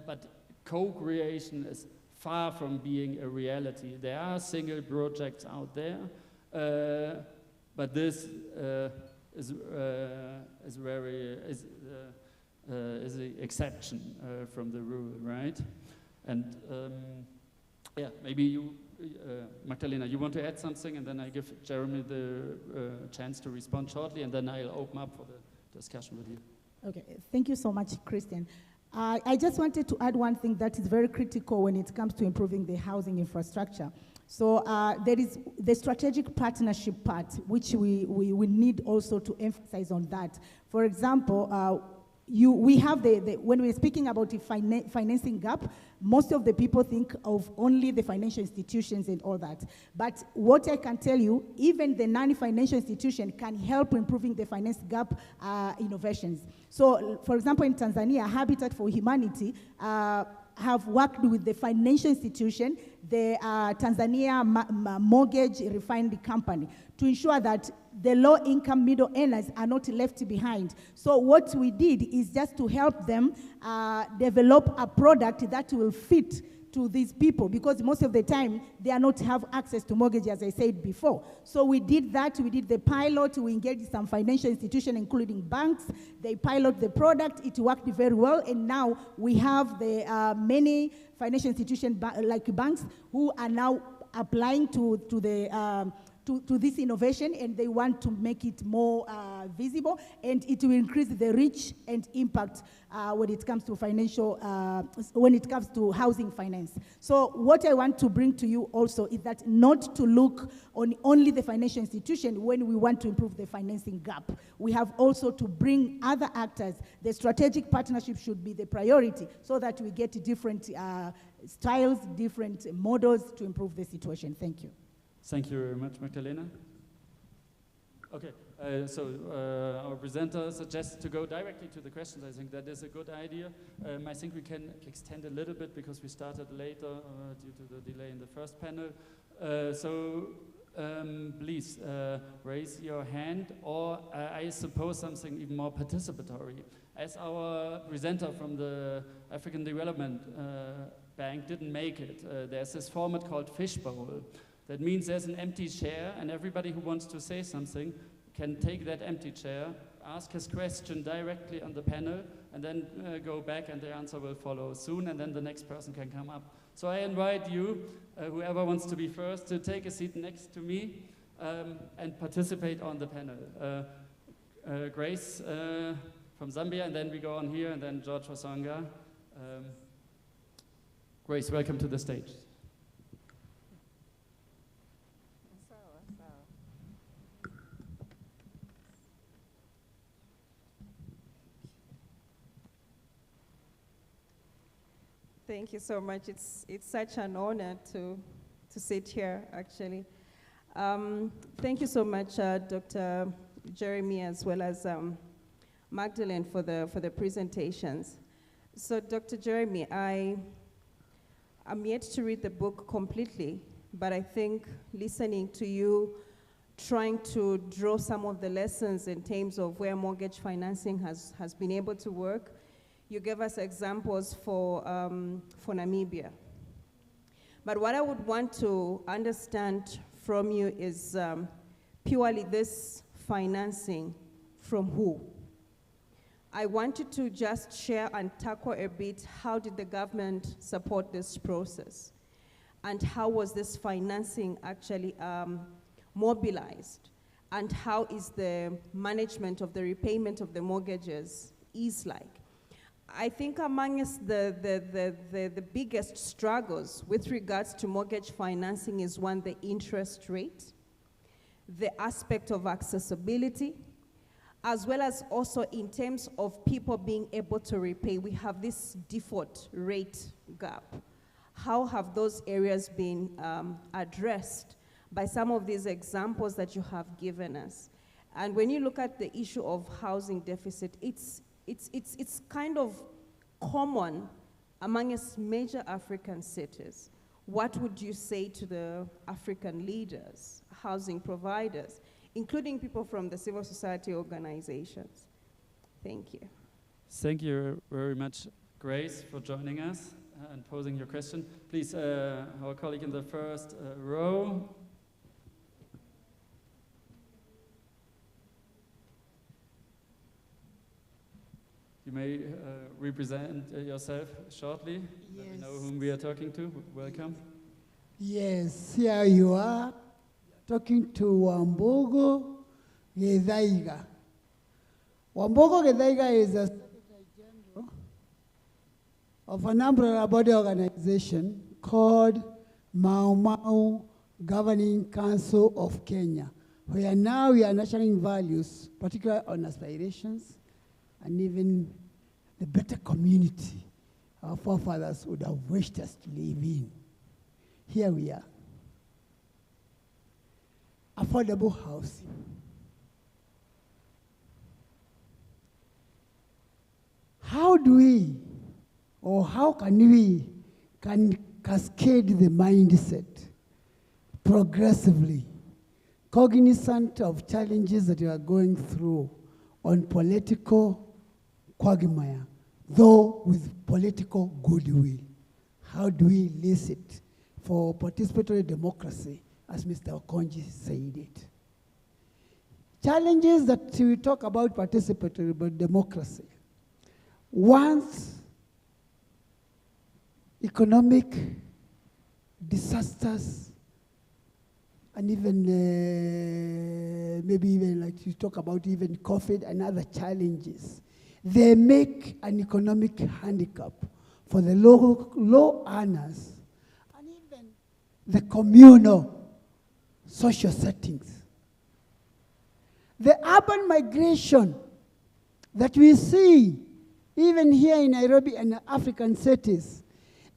Speaker 1: but co-creation is far from being a reality. There are single projects out there, but this is the exception from the rule, right? And yeah, maybe you, Magdalena, you want to add something, and then I give Jeremy the chance to respond shortly, and then I'll open up for the discussion with you.
Speaker 3: Okay, thank you so much, Christian. I just wanted to add one thing that is very critical when it comes to improving the housing infrastructure. So there is the strategic partnership part, which we need also to emphasize on that. For example, we have when we're speaking about the financing gap, most of the people think of only the financial institutions and all that. But what I can tell you, even the non-financial institution can help improving the finance gap innovations. So, for example, in Tanzania, Habitat for Humanity have worked with the financial institution, the Tanzania Mortgage Refinery Company, to ensure that the low-income middle earners are not left behind. So what we did is just to help them develop a product that will fit to these people, because most of the time they are not have access to mortgage, as I said before. So we did that, we did the pilot, we engaged some financial institutions, including banks. They pilot the product, it worked very well, and now we have the many financial institutions like banks who are now applying to this innovation, and they want to make it more visible, and it will increase the reach and impact when it comes to when it comes to housing finance. So what I want to bring to you also is that not to look on only the financial institution when we want to improve the financing gap. We have also to bring other actors. The strategic partnership should be the priority so that we get different styles, different models to improve the situation. Thank you.
Speaker 1: Thank you very much, Magdalena. Okay, so our presenter suggests to go directly to the questions. I think that is a good idea. I think we can extend a little bit because we started later due to the delay in the first panel. So please raise your hand, or I suppose something even more participatory. As our presenter from the African Development Bank didn't make it, there's this format called Fishbowl. That means there's an empty chair, and everybody who wants to say something can take that empty chair, ask his question directly on the panel, and then go back, and the answer will follow soon, and then the next person can come up. So I invite you, whoever wants to be first, to take a seat next to me and participate on the panel. Grace from Zambia, and then we go on here, and then George Wasonga. Grace, welcome to the stage.
Speaker 4: Thank you so much. It's such an honor to sit here, actually. Thank you so much, Dr. Jeremy, as well as Magdalene for the presentations. So, Dr. Jeremy, I'm yet to read the book completely, but I think listening to you, trying to draw some of the lessons in terms of where mortgage financing has been able to work. You gave us examples for Namibia. But what I would want to understand from you is purely this financing from who? I wanted to just share and tackle a bit, how did the government support this process? and how was this financing actually mobilized, and how is the management of the repayment of the mortgages is like. I think amongst the biggest struggles with regards to mortgage financing is one, the interest rate, the aspect of accessibility, as well as also in terms of people being able to repay. We have this default rate gap. How have those areas been addressed by some of these examples that you have given us? And when you look at the issue of housing deficit, it's kind of common amongst major African cities. What would you say to the African leaders, housing providers, including people from the civil society organizations? Thank you.
Speaker 1: Thank you very much, Grace, for joining us and posing your question. Please, our colleague in the first row. You may represent yourself shortly.
Speaker 5: Yes.
Speaker 1: Let me know whom we are talking to. Welcome.
Speaker 5: Yes, here you are, talking to Wambogo Gedaiga. Wambogo Gedaiga is a Secretary General of an umbrella body organization called Mau Mau Governing Council of Kenya, where now we are nurturing values, particularly on aspirations, and even the better community our forefathers would have wished us to live in. Here we are. Affordable housing. How do we, or how can we cascade the mindset progressively, cognizant of challenges that we are going through on political quagmire, though with political goodwill? How do we elicit for participatory democracy, as Mr. Okonji said it? Challenges that we talk about participatory democracy. Once economic disasters, and even maybe even like you talk about even COVID and other challenges, they make an economic handicap for the low earners and even the communal social settings. The urban migration that we see even here in Nairobi and African cities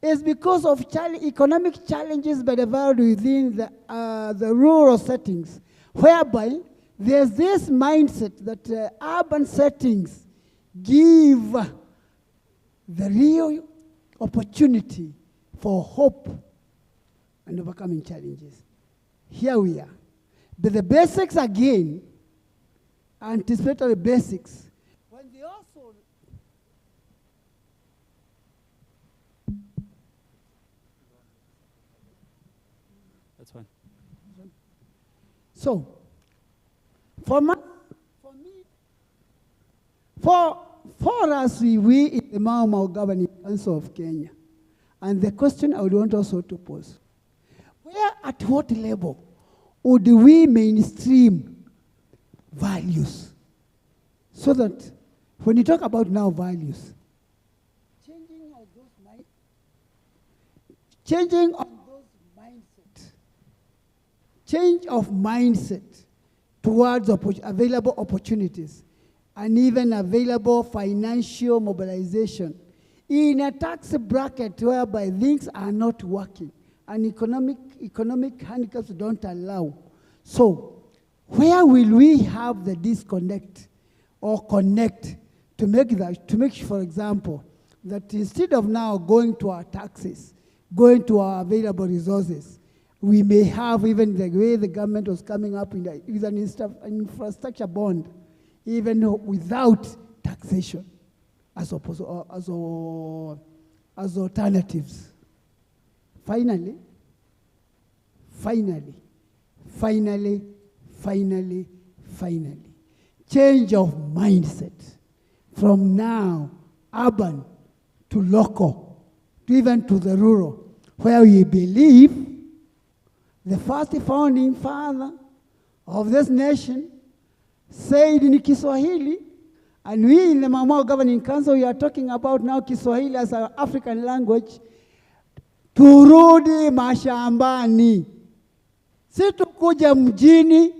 Speaker 5: is because of economic challenges but developed within the rural settings, whereby there's this mindset that urban settings give the real opportunity for hope and overcoming challenges. Here we are. But the basics again, anticipatory basics, when they also
Speaker 1: That's fine.
Speaker 5: so for us, we in the Mau Mau Governing Council of Kenya, and the question I would want also to pose, where at what level would we mainstream values so that when you talk about now values, changing of those mindset, change of mindset towards available opportunities and even available financial mobilization in a tax bracket whereby things are not working and economic handicaps don't allow. So where will we have the disconnect or connect to make, for example, that instead of now going to our taxes, going to our available resources, we may have even the way the government was coming up with an infrastructure bond, even without taxation as alternatives. Finally, change of mindset from now urban to local, to even to the rural, where we believe the first founding father of this nation said in Kiswahili, and we in the Mamao Governing Council, we are talking about now Kiswahili as an African language, turudi mashambani. Si tukuja mjini,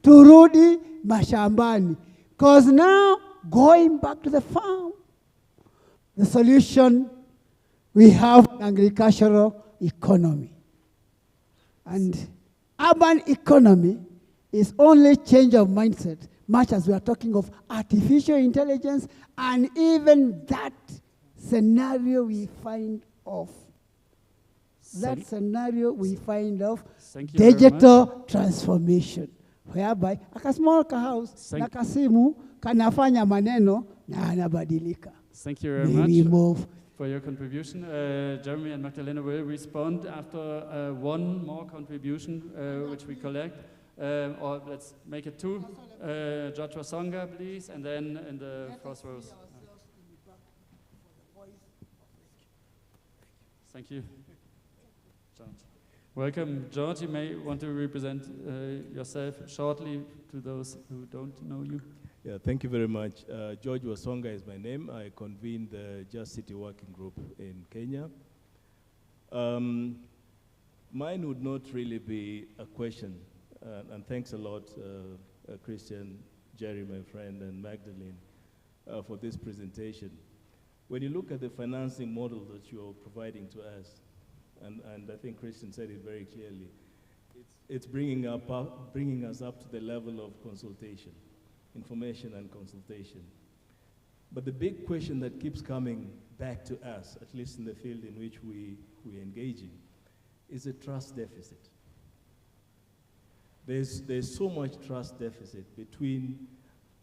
Speaker 5: turudi mashambani. Because now, going back to the farm, the solution, we have an agricultural economy. And urban economy is only change of mindset, much as we are talking of artificial intelligence, and even that scenario we find of. That scenario we find of digital transformation, whereby a small house na kasimu kanafanya maneno na anabadilika.
Speaker 1: Thank you very much for your contribution. Jeremy and Magdalena will respond after one more contribution which we collect. Or let's make it two. George Wasonga, please, and then in the first rows. Thank you. George. Welcome, George. You may want to represent yourself shortly to those who don't know you.
Speaker 6: Yeah, thank you very much. George Wasonga is my name. I convene the Just City Working Group in Kenya. Mine would not really be a question, and thanks a lot, Christian, Jerry, my friend, and Magdalene, for this presentation. When you look at the financing model that you're providing to us, and I think Christian said it very clearly, it's bringing us up to the level of consultation, information and consultation. But the big question that keeps coming back to us, at least in the field in which we engage in, is a trust deficit. There's so much trust deficit between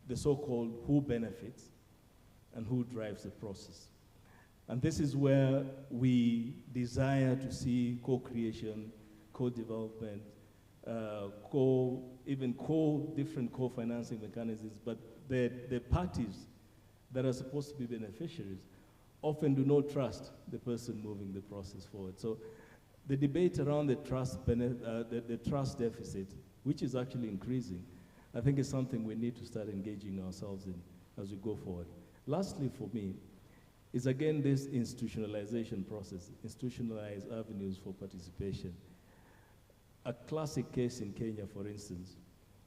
Speaker 6: the so-called who benefits and who drives the process. And this is where we desire to see co-creation, co-development, different co-financing mechanisms, but the parties that are supposed to be beneficiaries often do not trust the person moving the process forward. So the debate around the trust deficit, which is actually increasing, I think is something we need to start engaging ourselves in as we go forward. Lastly, for me, is again this institutionalization process, institutionalized avenues for participation. A classic case in Kenya, for instance,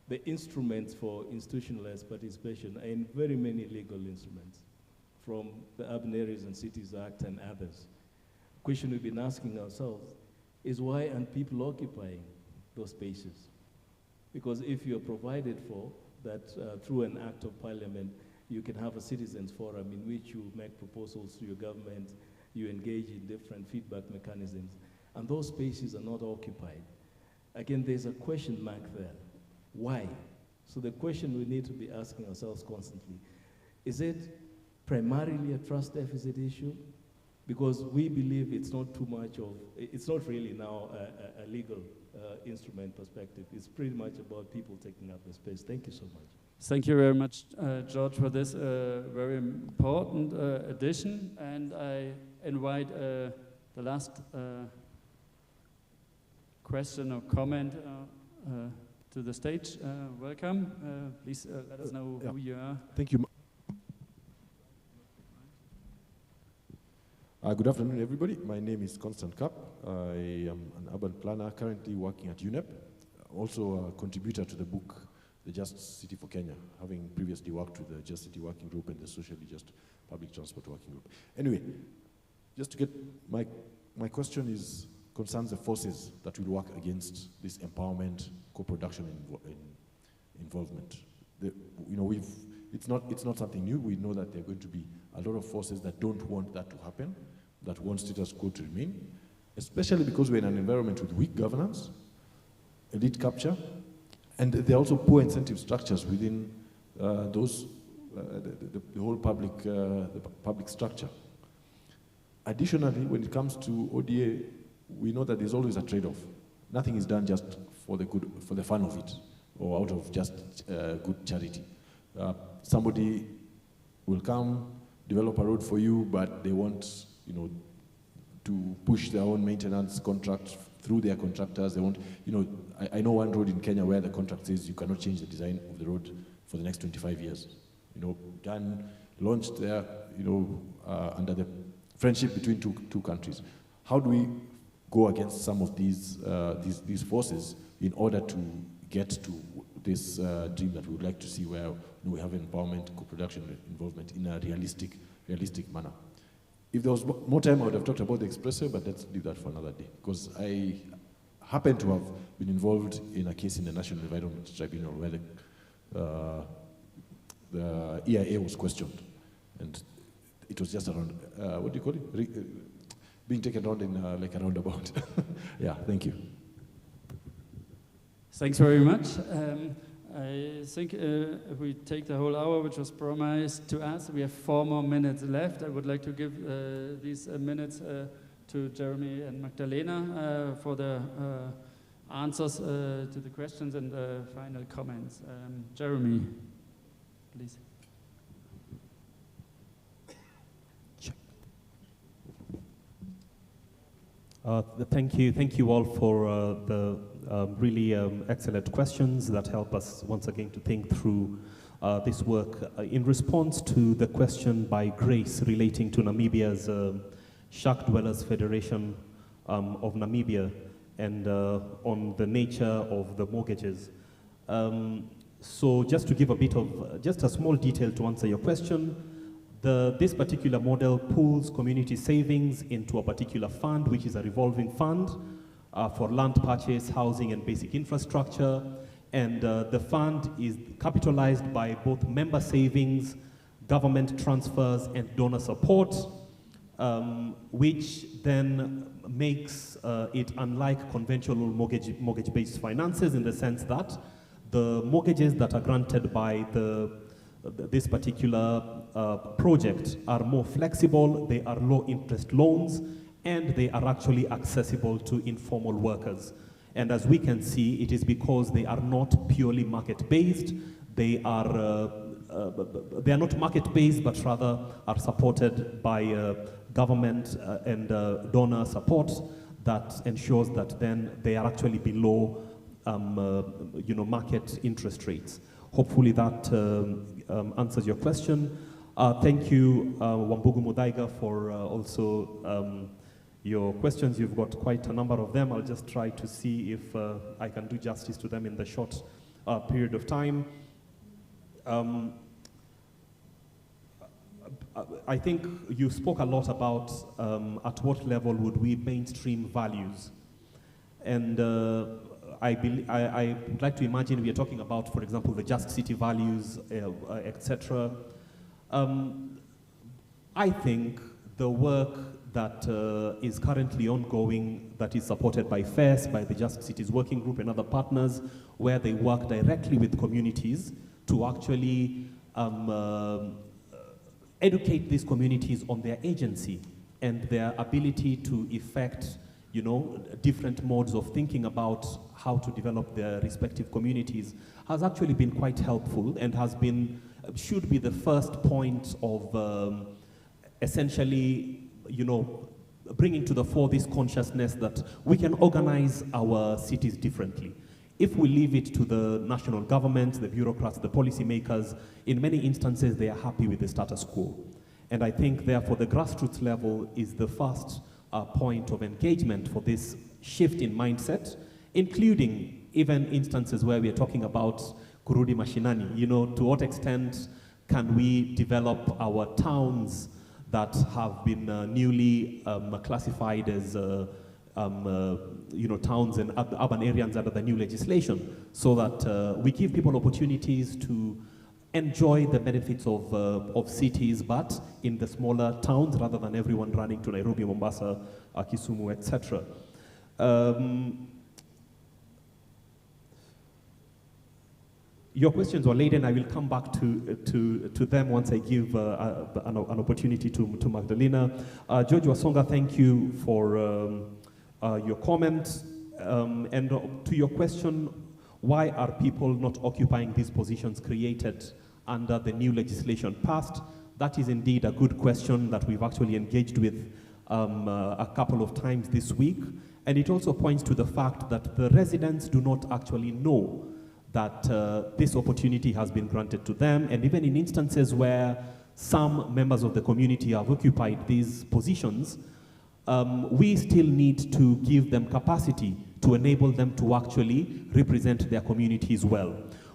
Speaker 6: the instruments for institutionalized participation are in very many legal instruments, from the Urban Areas and Cities Act and others. The question we've been asking ourselves is why aren't people occupying those spaces? Because if you're provided for that through an act of parliament, you can have a citizens forum in which you make proposals to your government, you engage in different feedback mechanisms, and those spaces are not occupied. Again, there's a question mark there. Why? So the question we need to be asking ourselves constantly, is it primarily a trust deficit issue? Because we believe it's not too much of, it's not really now a legal instrument perspective. It's pretty much about people taking up the space. Thank you so much.
Speaker 1: Thank you very much, George, for this very important addition. And I invite the last question or comment to the stage. Welcome. Please let us know who you are.
Speaker 7: Thank you. Good afternoon, everybody. My name is Constant Kapp. I am an urban planner currently working at UNEP, also a contributor to the book, The Just City for Kenya, having previously worked with the Just City Working Group and the Socially Just Public Transport Working Group. Anyway, just to get, my question concerns the forces that will work against this empowerment, co-production involvement. It's not something new. We know that there are going to be a lot of forces that don't want that to happen, that want status quo to remain, especially because we're in an environment with weak governance, elite capture, and there are also poor incentive structures within the whole public structure. Additionally, when it comes to ODA, we know that there's always a trade-off. Nothing is done just for the fun of it, or out of just good charity. Somebody will come, develop a road for you, but they want, to push their own maintenance contract through their contractors. They want, I know one road in Kenya where the contract says you cannot change the design of the road for the next 25 years. Done, launched there, under the friendship between two countries. How do we go against some of these forces in order to get to this dream that we would like to see, where we have empowerment, co-production, involvement in a realistic manner? If there was more time, I would have talked about the expressway, but let's leave that for another day. Because I happen to have been involved in a case in the National Environment Tribunal where the EIA was questioned, and it was just around, what do you call it? Being taken around in like a roundabout. Yeah, thank you.
Speaker 1: Thanks very much. I think if we take the whole hour, which was promised to us, we have 4 more minutes left. I would like to give these minutes to Jeremy and Magdalena for the answers to the questions and the final comments. Jeremy, please.
Speaker 2: Thank you all for the really excellent questions that help us once again to think through this work. In response to the question by Grace relating to Namibia's Shack Dwellers Federation of Namibia and on the nature of the mortgages. So just to give a bit of, just a small detail to answer your question, this particular model pools community savings into a particular fund, which is a revolving fund for land purchase, housing, and basic infrastructure. And the fund is capitalized by both member savings, government transfers, and donor support, which then makes it unlike conventional mortgage-based finances in the sense that the mortgages that are granted by this particular project are more flexible, they are low-interest loans, and they are actually accessible to informal workers. And as we can see, it is because they are not purely market-based. They are not market-based, but rather are supported by government and donor support that ensures that then they are actually below market interest rates. Hopefully that answers your question. Thank you, Wambugu Mudaiga, for also your questions. You've got quite a number of them. I'll just try to see if I can do justice to them in the short period of time. I think you spoke a lot about at what level would we mainstream values. And I would like to imagine we are talking about, for example, the Just City values, etc. I think the work that is currently ongoing, that is supported by FAIRS, by the Just Cities Working Group and other partners, where they work directly with communities to actually educate these communities on their agency and their ability to effect different modes of thinking about how to develop their respective communities, has actually been quite helpful and should be the first point of essentially, bringing to the fore this consciousness that we can organize our cities differently. If we leave it to the national government, the bureaucrats, the policymakers, in many instances they are happy with the status quo. And I think therefore the grassroots level is the first point of engagement for this shift in mindset, including even instances where we are talking about kurudi mashinani. To what extent can we develop our towns that have been newly classified as towns and urban areas under the new legislation, so that we give people opportunities to enjoy the benefits of cities, but in the smaller towns rather than everyone running to Nairobi, Mombasa, Kisumu, etc. Your questions were laden. I will come back to them once I give an opportunity to Magdalena. George Wasonga, thank you for your comment. And to your question, why are people not occupying these positions created under the new legislation passed? That is indeed a good question that we've actually engaged with a couple of times this week. And it also points to the fact that the residents do not actually know that this opportunity has been granted to them. And even in instances where some members of the community have occupied these positions, we still need to give them capacity to enable them to actually represent their communities well.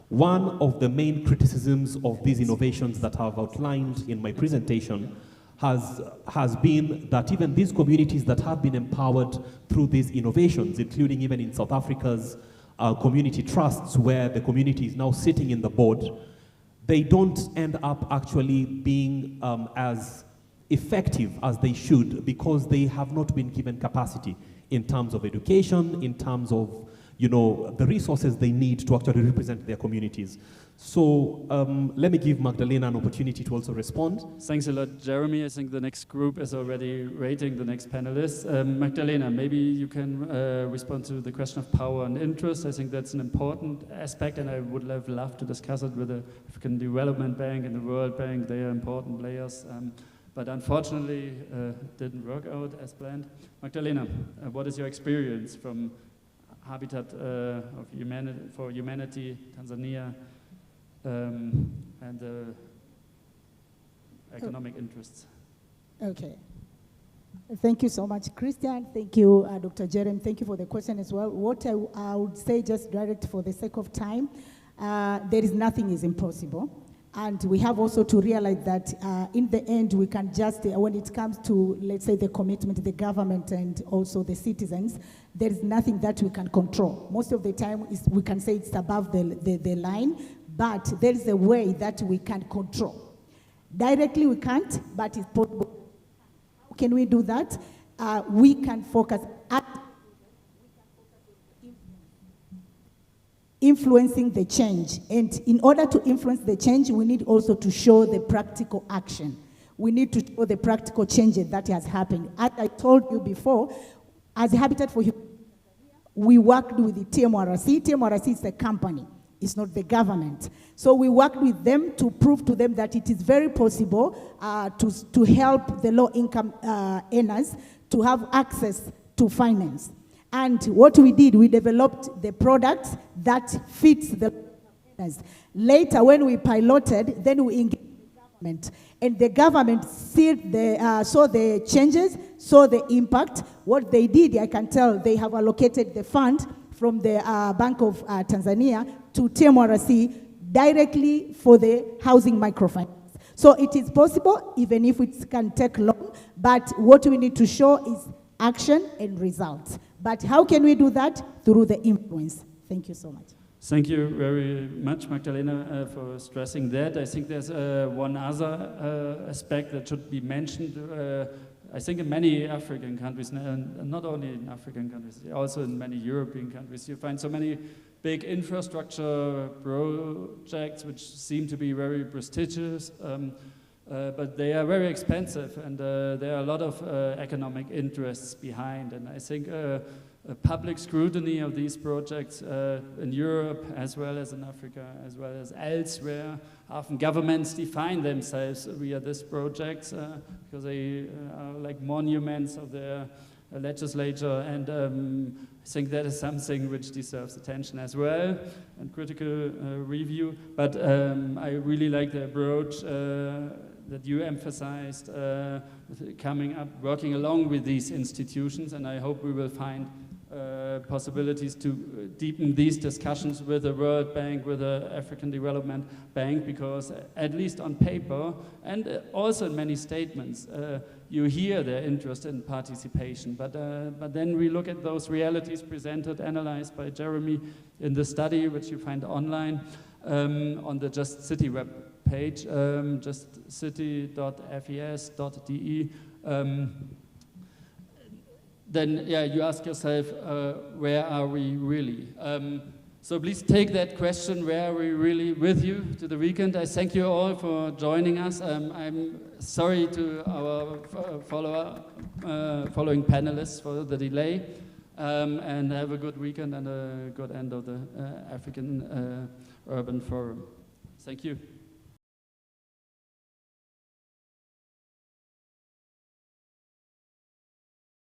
Speaker 2: One of the main criticisms of these innovations that I've outlined in my presentation has been that even these communities that have been empowered through these innovations, including even in South Africa's community trusts, where the community is now sitting in the board, they don't end up actually being as effective as they should, because they have not been given capacity in terms of education, in terms of the resources they need to actually represent their communities. So let me give Magdalena an opportunity to also respond.
Speaker 1: Thanks a lot, Jeremy. I think the next group is already rating the next panelists. Magdalena, maybe you can respond to the question of power and interest. I think that's an important aspect, and I would have loved to discuss it with the African Development Bank and the World Bank. They are important players. But unfortunately, it didn't work out as planned. Magdalena, what is your experience from Habitat for Humanity, Tanzania, and economic interests?
Speaker 3: Okay. Thank you so much, Christian. Thank you, Dr. Jerem. Thank you for the question as well. What I would say, just direct for the sake of time, there is nothing is impossible. And we have also to realize that in the end, we can just, when it comes to, let's say, the commitment, the government and also the citizens, there is nothing that we can control. Most of the time, we can say it's above the line, but there is a way that we can control. Directly, we can't, but it's possible. How can we do that? We can focus at influencing the change. And in order to influence the change, we need also to show the practical action. We need to show the practical changes that has happened. As I told you before, as Habitat for Humanity, we worked with the TMRC. TMRC is a company. It's not the government. So we worked with them to prove to them that it is very possible to help the low-income earners to have access to finance. And what we did, we developed the products that fits the earners. Later, when we piloted, then we engaged the government. And the government saw the changes, saw the impact. What they did, I can tell, they have allocated the fund from the Bank of Tanzania to TMRC directly for the housing microfinance. So it is possible, even if it can take long, but what we need to show is action and results. But how can we do that? Through the influence. Thank you so much.
Speaker 1: Thank you very much, Magdalena, for stressing that. I think there's one other aspect that should be mentioned. I think in many African countries, and not only in African countries, also in many European countries, you find so many big infrastructure projects which seem to be very prestigious, but they are very expensive, and there are a lot of economic interests behind. And I think a public scrutiny of these projects in Europe, as well as in Africa, as well as elsewhere. Often governments define themselves via these projects because they are like monuments of their legislature, and I think that is something which deserves attention as well and critical review. But I really like the approach that you emphasized, coming up, working along with these institutions, and I hope we will find possibilities to deepen these discussions with the World Bank, with the African Development Bank, because at least on paper and also in many statements, you hear their interest in participation. But then we look at those realities presented, analyzed by Jeremy in the study, which you find online on the Just City web page, justcity.fes.de. Then you ask yourself, where are we really? So please take that question, where are we really, with you to the weekend. I thank you all for joining us. I'm sorry to our following panelists for the delay, and have a good weekend and a good end of the African Urban Forum. Thank you.